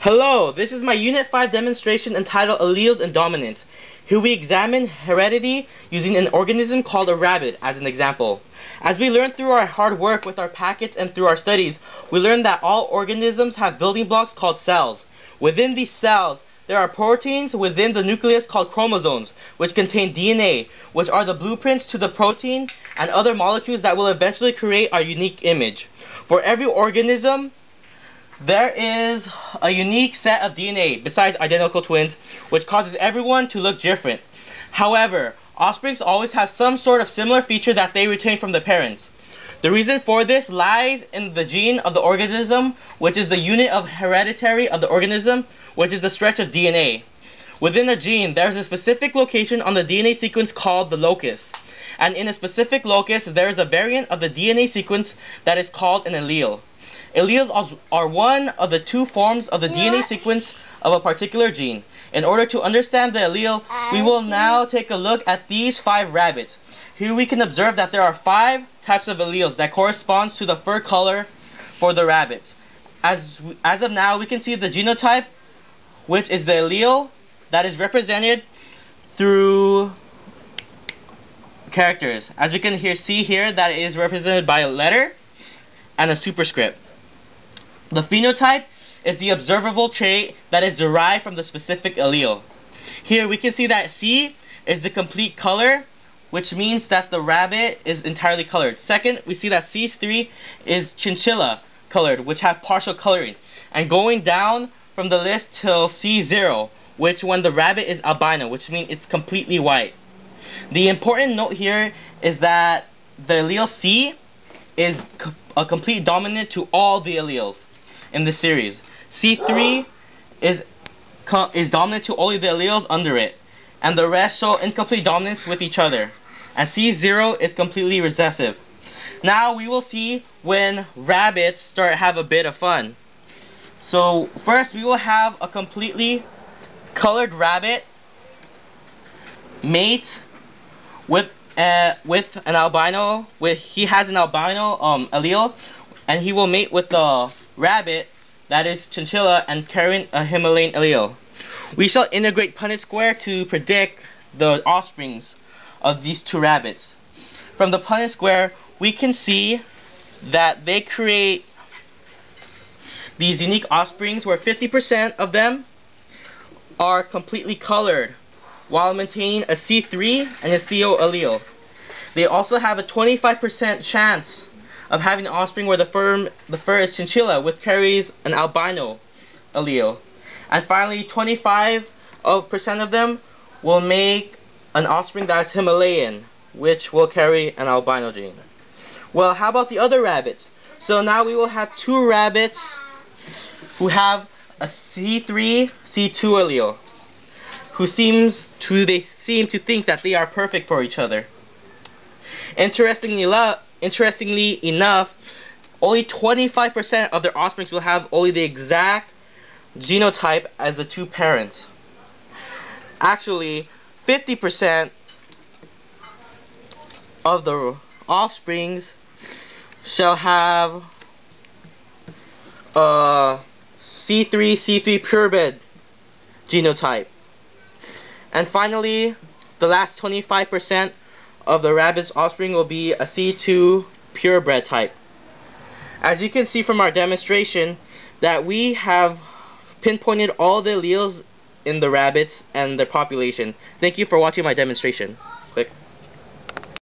Hello, this is my Unit 5 demonstration entitled Alleles and Dominance. Here we examine heredity using an organism called a rabbit as an example. As we learned through our hard work with our packets and through our studies, we learned that all organisms have building blocks called cells. Within these cells, there are proteins within the nucleus called chromosomes, which contain DNA, which are the blueprints to the protein and other molecules that will eventually create our unique image. For every organism, there is a unique set of DNA besides identical twins, which causes everyone to look different. However, offsprings always have some sort of similar feature that they retain from their parents. The reason for this lies in the gene of the organism, which is the unit of hereditary of the organism, which is the stretch of DNA. Within a gene, there is a specific location on the DNA sequence called the locus. And in a specific locus, there is a variant of the DNA sequence that is called an allele. Alleles are one of the two forms of the DNA sequence of a particular gene. In order to understand the allele, we will now take a look at these 5 rabbits. Here we can observe that there are 5 types of alleles that corresponds to the fur color for the rabbits. As of now, we can see the genotype, which is the allele that is represented through characters. As we can see here, that it is represented by a letter and a superscript. The phenotype is the observable trait that is derived from the specific allele. Here we can see that C is the complete color, which means that the rabbit is entirely colored. Second, we see that C3 is chinchilla colored, which have partial coloring. And going down from the list till C0, which when the rabbit is albino, which means it's completely white. The important note here is that the allele C is a complete dominant to all the alleles in this series. C3 is dominant to only the alleles under it, and the rest show incomplete dominance with each other. And C0 is completely recessive. Now we will see when rabbits have a bit of fun. So first we will have a completely colored rabbit mate with an albino. He has an albino allele, and he will mate with the rabbit that is chinchilla and carrying a Himalayan allele. We shall integrate Punnett square to predict the offsprings of these 2 rabbits. From the Punnett square, we can see that they create these unique offsprings where 50% of them are completely colored while maintaining a C3 and a CO allele. They also have a 25% chance of having an offspring where the fur is chinchilla, which carries an albino allele. And finally, 25% of them will make an offspring that is Himalayan, which will carry an albino gene. Well, how about the other rabbits? So now we will have 2 rabbits who have a C3, C2 allele, who seem to think that they are perfect for each other. Interestingly enough, only 25% of their offspring will have only the exact genotype as the 2 parents. Actually, 50% of the offsprings shall have a C3 purebred genotype. And finally, the last 25% of the rabbit's offspring will be a C2 purebred type. As you can see from our demonstration, that we have pinpointed all the alleles in the rabbits and their population. Thank you for watching my demonstration. Click.